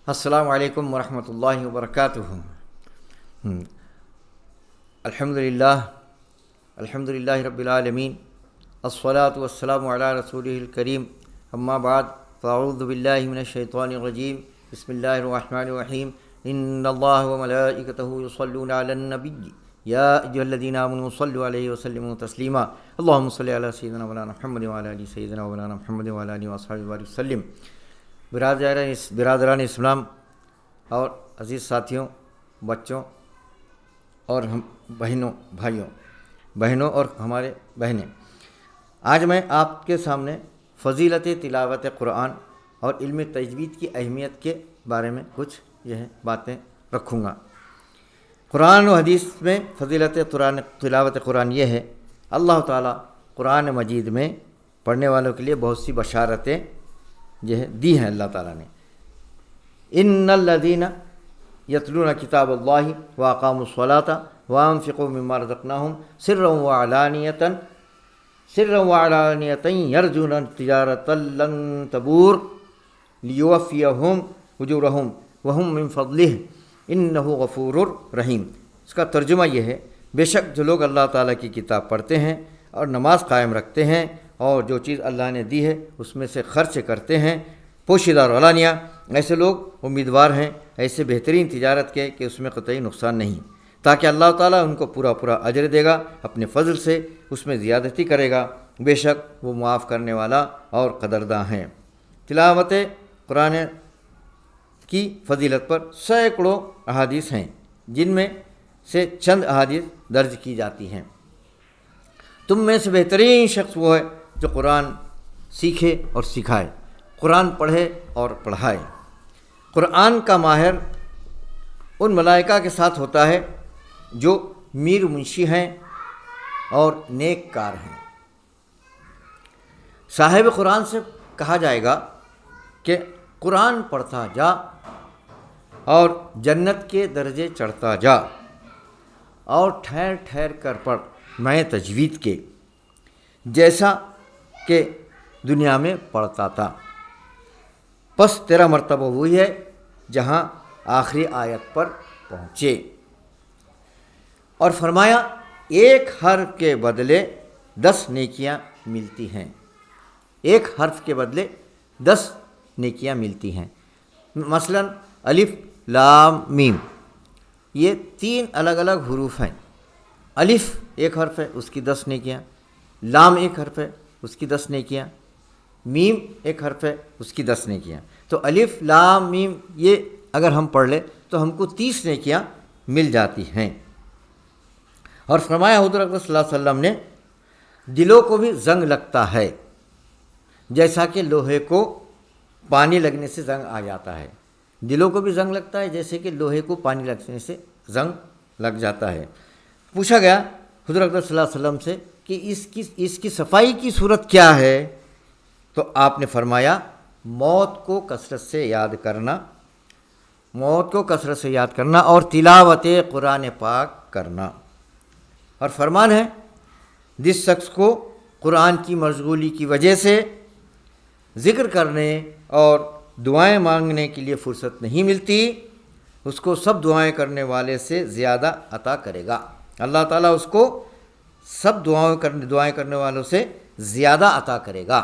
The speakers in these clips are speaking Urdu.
السلام علیکم ورحمۃ اللہ وبرکاتہ۔ الحمد للہ رب العالمین، الصلاۃ والسلام علی رسولہ الکریم، اما بعد فاعوذ باللہ من الشیطان الرجیم، بسم اللہ الرحمن الرحیم۔ ان اللہ وملائکتہ یصلون علی النبی یا ایھا الذین آمنوا صلوا علیہ وسلموا تسلیما، اللہم صل علی سیدنا مولانا محمد وعلی آل سیدنا مولانا محمد وعلی آلہ وصحبہ وسلم۔ برادران اسلام اور عزیز ساتھیوں، بچوں اور ہم بہنوں اور ہمارے بہنیں، آج میں آپ کے سامنے فضیلت تلاوت قرآن اور علم تجوید کی اہمیت کے بارے میں کچھ باتیں رکھوں گا۔ قرآن و حدیث میں فضیلت تلاوت قرآن یہ ہے، اللہ تعالیٰ قرآن مجید میں پڑھنے والوں کے لیے بہت سی بشارتیں دی ہیں اللہ تعالیٰ نے۔ ان الذین یتلون کتاب اللہ واقاموا الصلاۃ وانفقوا مما رزقناہم سرا وعلانیۃ یرجون تجارۃ لن تبور لیوفیہم اجورہم وہم من فضلہ انہ غفور رحیم۔ اس کا ترجمہ یہ ہے، بے شک جو لوگ اللہ تعالیٰ کی کتاب پڑھتے ہیں اور نماز قائم رکھتے ہیں اور جو چیز اللہ نے دی ہے اس میں سے خرچ کرتے ہیں پوشیدہ اور علانیہ، ایسے لوگ امیدوار ہیں ایسے بہترین تجارت کے کہ اس میں قطعی نقصان نہیں، تاکہ اللہ تعالیٰ ان کو پورا اجر دے گا اپنے فضل سے، اس میں زیادتی کرے گا، بے شک وہ معاف کرنے والا اور قدرداں ہیں۔ تلاوت قرآن کی فضیلت پر سینکڑوں احادیث ہیں، جن میں سے چند احادیث درج کی جاتی ہیں۔ تم میں سے بہترین شخص وہ ہے جو قرآن سیکھے اور سکھائے، قرآن پڑھے اور پڑھائے۔ قرآن کا ماہر ان ملائکہ کے ساتھ ہوتا ہے جو میر منشی ہیں اور نیک کار ہیں۔ صاحب قرآن سے کہا جائے گا کہ قرآن پڑھتا جا اور جنت کے درجے چڑھتا جا، اور ٹھہر ٹھہر کر پڑھ میں تجوید کے، جیسا کہ دنیا میں پڑھتا تھا، پس تیرا مرتبہ وہی ہے جہاں آخری آیت پر پہنچے۔ اور فرمایا ایک حرف کے بدلے 10 نیکیاں ملتی ہیں، ایک حرف کے بدلے 10 نیکیاں ملتی ہیں۔ مثلا الف لام میم، یہ 3 الگ الگ حروف ہیں۔ الف ایک حرف ہے، اس کی 10 نیکیاں، لام ایک حرف ہے، اس کی 10 نیکیاں، میم ایک حرف ہے، اس کی 10 نیکیاں۔ تو الف لام میم یہ اگر ہم پڑھ لیں تو ہم کو 30 نیکیاں مل جاتی ہیں۔ اور فرمایا حضور اکرم صلی اللہ علیہ وسلم نے، دلوں کو بھی زنگ لگتا ہے جیسا کہ لوہے کو پانی لگنے سے زنگ آ جاتا ہے، دلوں کو بھی زنگ لگتا ہے جیسے کہ لوہے کو پانی لگنے سے زنگ لگ جاتا ہے۔ پوچھا گیا حضور اکرم صلی اللہ علیہ وسلم سے کہ اس کی صفائی کی صورت کیا ہے؟ تو آپ نے فرمایا موت کو کثرت سے یاد کرنا اور تلاوت قرآن پاک کرنا۔ اور فرمان ہے، جس شخص کو قرآن کی مشغولی کی وجہ سے ذکر کرنے اور دعائیں مانگنے کے لیے فرصت نہیں ملتی، اس کو سب دعائیں کرنے والے سے زیادہ عطا کرے گا۔ اللہ تعالیٰ اس کو سب دعائیں کرنے والوں سے زیادہ عطا کرے گا۔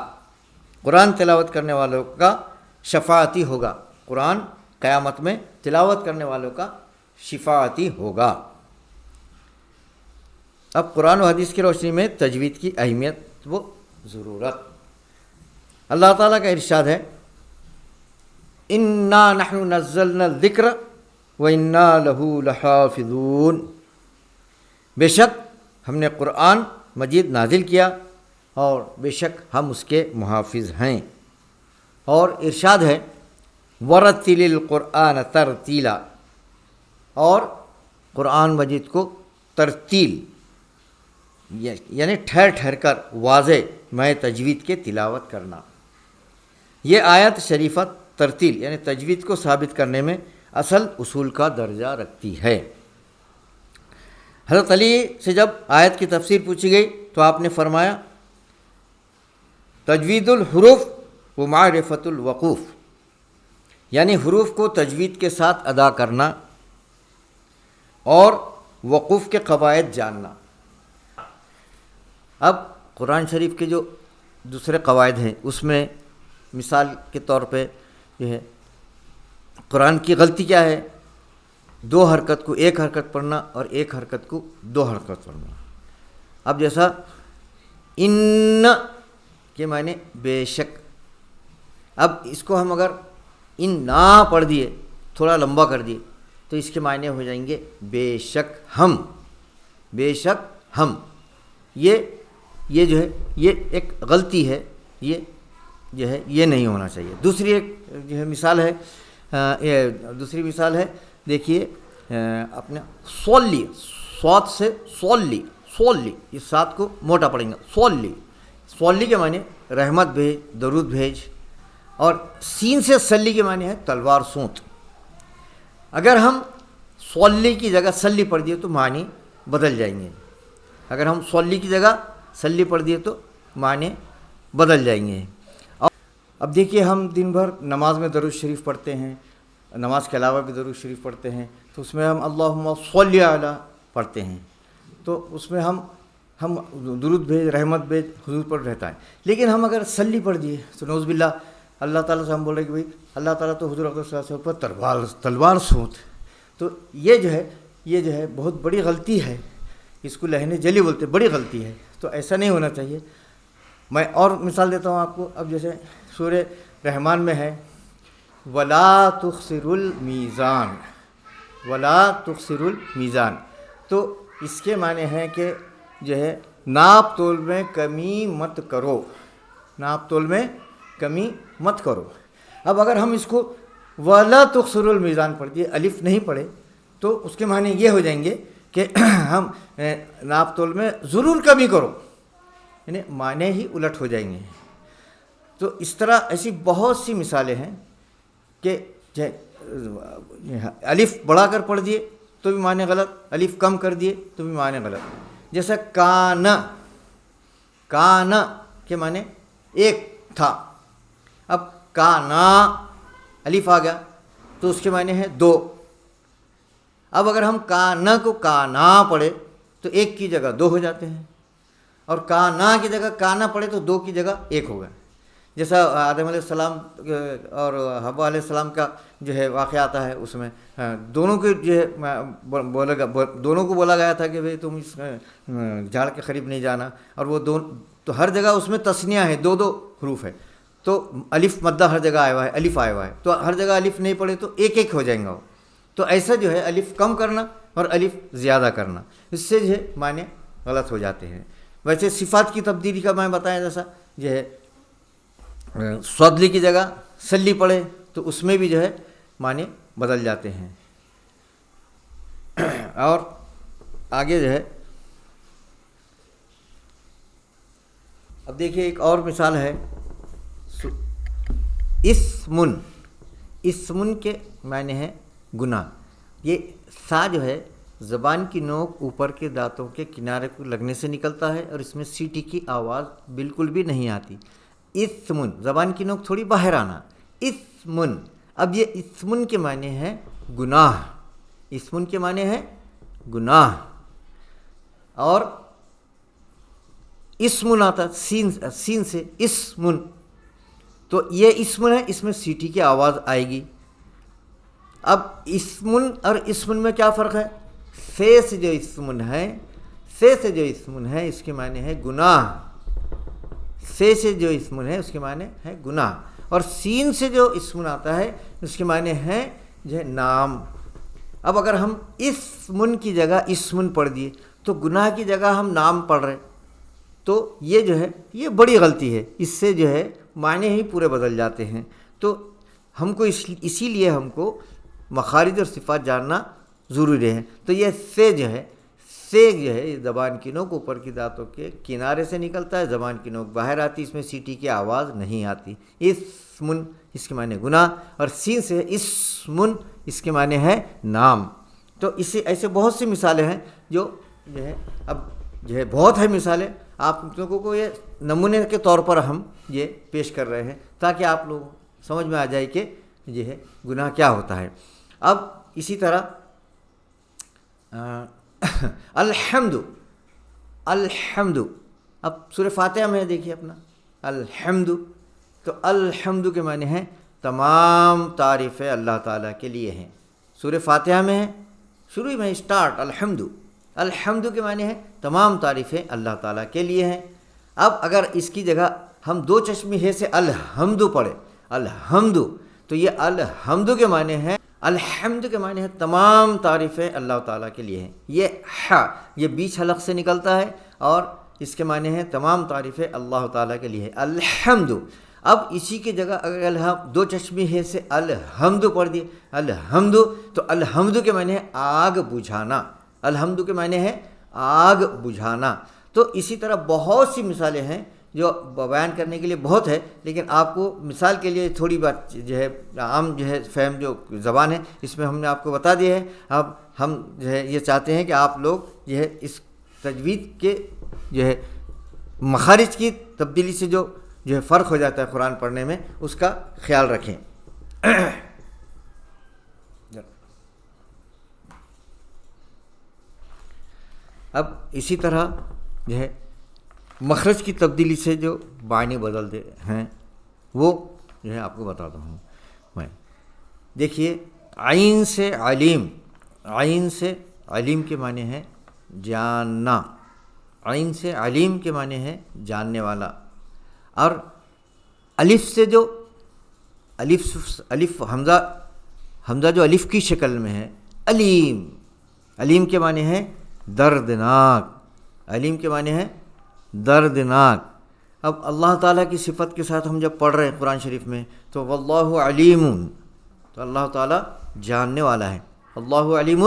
قرآن تلاوت کرنے والوں کا شفاعتی ہوگا، قرآن قیامت میں تلاوت کرنے والوں کا شفاعتی ہوگا۔ اب قرآن و حدیث کی روشنی میں تجوید کی اہمیت و ضرورت۔ اللہ تعالیٰ کا ارشاد ہے، انا نحن نزلنا الذکر وانا لہ لحافظون، بے شک ہم نے قرآن مجید نازل کیا اور بے شک ہم اس کے محافظ ہیں۔ اور ارشاد ہے، ورتل القرآن ترتیلا، اور قرآن مجید کو ترتیل یعنی ٹھہر ٹھہر کر واضح میں تجوید کے تلاوت کرنا۔ یہ آیت شریفہ ترتیل یعنی تجوید کو ثابت کرنے میں اصل اصول کا درجہ رکھتی ہے۔ حضرت علی سے جب آیت کی تفسیر پوچھی گئی تو آپ نے فرمایا، تجوید الحروف و معرفت الوقوف، یعنی حروف کو تجوید کے ساتھ ادا کرنا اور وقوف کے قواعد جاننا۔ اب قرآن شریف کے جو دوسرے قواعد ہیں اس میں مثال کے طور پہ جو ہے قرآن کی غلطی کیا ہے، 2 حرکت کو 1 حرکت پڑھنا اور 1 حرکت کو 2 حرکت پڑھنا۔ اب جیسا ان کے معنی بے شک، اب اس کو ہم اگر ان نہ پڑھ دیے، تھوڑا لمبا کر دیے، تو اس کے معنی ہو جائیں گے بے شک ہم، بے شک ہم۔ یہ جو ہے یہ ایک غلطی ہے، یہ جو ہے یہ نہیں ہونا چاہیے۔ دوسری ایک جو ہے مثال ہے، دوسری مثال ہے، دیکھیے اپنے سولی، سواد سے سولی، سولی، اس سات کو موٹا پڑھیں گے، سولی، سولی کے معنی رحمت بھیج، درود بھیج، اور سین سے سلی کے معنی ہے تلوار سونت۔ اگر ہم سولی کی جگہ سلی پڑھ دیے تو معنی بدل جائیں گے، اگر ہم سولی کی جگہ سلی پڑھ دیے تو معنی بدل جائیں گے۔ اب دیکھیے ہم دن بھر نماز میں درود شریف پڑھتے ہیں، نماز کے علاوہ بھی درود شریف پڑھتے ہیں، تو اس میں ہم اللہم صلی علی پڑھتے ہیں، تو اس میں ہم درود بھیج، رحمت بھیج حضور پر رہتا ہے۔ لیکن ہم اگر سلی پڑھ دیے تو نعوذ باللہ اللہ تعالیٰ سے ہم بول رہے کہ بھائی اللہ تعالیٰ تو حضور اقدس صلی اللہ علیہ وسلم پر تلوار سونت، تو یہ جو ہے بہت بڑی غلطی ہے، اس کو لہن جلی بولتے، بڑی غلطی ہے، تو ایسا نہیں ہونا چاہیے۔ میں اور مثال دیتا ہوں آپ کو، اب جیسے سورہ رحمان میں ہے وَلَا تُخْسِرُ الْمِيزَانَ، وَلَا تُخْسِرُ الْمِيزَانَ، تو اس کے معنی ہے کہ جو ہے ناپ تول میں کمی مت کرو، ناپ تول میں کمی مت کرو۔ اب اگر ہم اس کو وَلَا تُخْسِرُ الْمِيزَانَ پڑھ دیے، الف نہیں پڑھے، تو اس کے معنی یہ ہو جائیں گے کہ ہم ناپ تول میں ضرور کمی کرو، یعنی معنی ہی الٹ ہو جائیں گے۔ تو اس طرح ایسی بہت سی مثالیں ہیں کہ الف بڑھا کر پڑھ دیے تو بھی معنی غلط، الف کم کر دیے تو بھی معنی غلط۔ جیسا کانا، کانا کے معنی ایک تھا، اب کانا الف آ گیا تو اس کے معنی ہے 2۔ اب اگر ہم کانا کو کانا پڑھے تو 1 کی جگہ 2 ہو جاتے ہیں، اور کانا کی جگہ کانا پڑھے تو 2 کی جگہ 1 ہوگا۔ جیسا آدم علیہ السلام اور حوا علیہ السلام کا جو ہے واقعہ آتا ہے، اس میں دونوں کو جو ہے دونوں کو بولا گیا تھا کہ بھئی تم اس جھاڑ کے قریب نہیں جانا، اور وہ تو ہر جگہ اس میں تثنیہ ہے، 2 حروف ہے، تو الف مدہ ہر جگہ آیا ہوا ہے، الف آیا ہوا ہے، تو ہر جگہ الف نہیں پڑھے تو 1 ہو جائیں گا۔ تو ایسا جو ہے الف کم کرنا اور الف زیادہ کرنا، اس سے جو ہے معنی غلط ہو جاتے ہیں۔ ویسے صفات کی تبدیلی کا میں بتایا، جیسا جو ہے صدلی کی جگہ سلی پڑھے تو اس میں بھی جو ہے معنی بدل جاتے ہیں۔ اور آگے جو ہے اب دیکھیے ایک اور مثال ہے، اسمن، اسمن کے معنی ہے گناہ۔ یہ سا جو ہے زبان کی نوک اوپر کے دانتوں کے کنارے کو لگنے سے نکلتا ہے، اور اس میں سیٹی کی آواز بالکل بھی نہیں آتی۔ اسمن، زبان کی نوک تھوڑی باہر آنا، اسمن۔ اب یہ اسمن کے معنی ہے گناہ، اسمن کے معنی ہے گناہ، اور اسمن آتا سین سے اسمن، تو یہ اسمن ہے، اس میں سیٹی کی آواز آئے گی۔ اب اسمن اور اسمن میں کیا فرق ہے؟ سے سے جو اسمن ہے، سے جو اسمن ہے اس کے معنی ہے گناہ، سے جو اسمن ہے اس کے معنی ہے گناہ، اور سین سے جو اسمن آتا ہے اس کے معنی ہے جو ہے نام۔ اب اگر ہم اسمن کی جگہ اسمن پڑھ دیے تو گناہ کی جگہ ہم نام پڑھ رہے، تو یہ جو ہے یہ بڑی غلطی ہے، اس سے جو ہے معنی ہی پورے بدل جاتے ہیں۔ تو ہم کو اسی لیے ہم کو مخارج اور صفات جاننا ضروری ہے۔ تو یہ سے جو ہے زبان کی نوک اوپر کی دانتوں کے کنارے سے نکلتا ہے، زبان کی نوک باہر آتی، اس میں سیٹی کی آواز نہیں آتی۔ اسمن اس کے معنی گناہ، اور سین سے اسمن اس کے معنی ہے نام۔ تو ایسے بہت سی مثالیں ہیں جو ہے اب جو ہے بہت ہے مثالیں، آپ لوگوں کو یہ نمونے کے طور پر ہم یہ پیش کر رہے ہیں تاکہ آپ لوگ سمجھ میں آ جائے کہ یہ ہے گناہ کیا ہوتا ہے۔ اب اسی طرح الحمد، الحمد، اب سورہ فاتحہ میں دیکھیے اپنا الحمد، تو الحمد کے معنی ہیں تمام تعریفیں اللہ تعالیٰ کے لیے ہیں۔ سورہ فاتحہ میں ہے، شروع میں اسٹارٹ الحمد، الحمد کے معنی ہیں تمام تعریفیں اللہ تعالیٰ کے لیے ہیں۔ اب اگر اس کی جگہ ہم دو چشمی ہے سے الحمد پڑھے، الحمد، تو یہ الحمد کے معنی ہیں، الحمد کے معنی ہے تمام تعریفیں اللہ تعالیٰ کے لیے ہیں۔ یہ یہ بیچ حلق سے نکلتا ہے اور اس کے معنی ہیں تمام تعریفیں اللہ تعالیٰ کے لیے الحمد۔ اب اسی کی جگہ اگر دو چشمی ہے سے الحمد پڑھ دیے، الحمد، تو الحمد کے معنی ہے آگ بجھانا، الحمد کے معنی ہے آگ بجھانا۔ تو اسی طرح بہت سی مثالیں ہیں جو بیان کرنے کے لیے بہت ہے، لیکن آپ کو مثال کے لیے تھوڑی بات جو ہے عام جو ہے فہم جو زبان ہے اس میں ہم نے آپ کو بتا دیا ہے۔ اب ہم جو ہے یہ چاہتے ہیں کہ آپ لوگ جو ہے اس تجوید کے جو ہے مخارج کی تبدیلی سے جو ہے فرق ہو جاتا ہے قرآن پڑھنے میں، اس کا خیال رکھیں۔ اب اسی طرح جو ہے مخرج کی تبدیلی سے جو معنی بدلتے ہیں وہ جو ہے آپ کو بتاتا ہوں میں۔ دیکھیے عین سے علیم، عین سے علیم کے معنی ہے جاننا، عین سے علیم کے معنی ہے جاننے والا، اور الف سے جو الف حمزہ جو الف کی شکل میں ہے علیم، علیم کے معنی ہے دردناک، علیم کے معنی ہے دردناک۔ اب اللہ تعالیٰ کی صفت کے ساتھ ہم جب پڑھ رہے ہیں قرآن شریف میں تو واللہ علیم، تو اللہ تعالیٰ جاننے والا ہے، اللہ علیم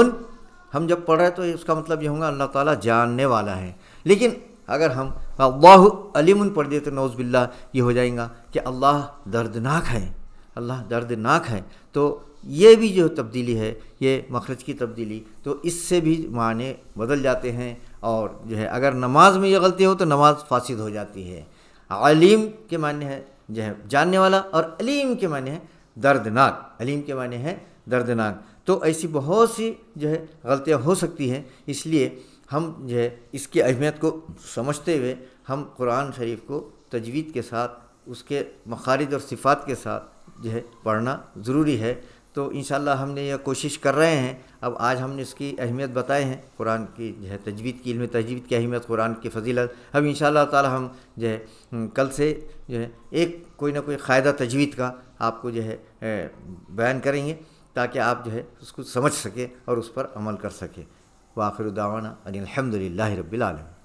ہم جب پڑھ رہے ہیں تو اس کا مطلب یہ ہوگا اللہ تعالیٰ جاننے والا ہے۔ لیکن اگر ہم اللہ علیم پڑھ دیے تو نعوذ باللہ یہ ہو جائیں گا کہ اللہ دردناک ہے، اللہ دردناک ہے۔ تو یہ بھی جو تبدیلی ہے یہ مخرج کی تبدیلی، تو اس سے بھی معنی بدل جاتے ہیں، اور جو ہے اگر نماز میں یہ غلطی ہو تو نماز فاسد ہو جاتی ہے۔ علیم کے معنی ہے جو ہے جاننے والا، اور علیم کے معنی ہے دردناک، علیم کے معنی ہے دردناک۔ تو ایسی بہت سی جو ہے غلطیاں ہو سکتی ہیں، اس لیے ہم جو ہے اس کی اہمیت کو سمجھتے ہوئے ہم قرآن شریف کو تجوید کے ساتھ اس کے مخارج اور صفات کے ساتھ جو ہے پڑھنا ضروری ہے۔ تو انشاءاللہ ہم نے یہ کوشش کر رہے ہیں، اب آج ہم نے اس کی اہمیت بتائے ہیں، قرآن کی جو ہے تجوید کی، علم تجوید کی اہمیت، قرآن کی فضیلت۔ اب انشاءاللہ تعالی ہم جو ہے کل سے جو ہے ایک کوئی نہ کوئی قاعدہ تجوید کا آپ کو جو ہے بیان کریں گے، تاکہ آپ جو ہے اس کو سمجھ سکیں اور اس پر عمل کر سکیں۔ وآخر دعوانا ان الحمد للہ رب العالمین۔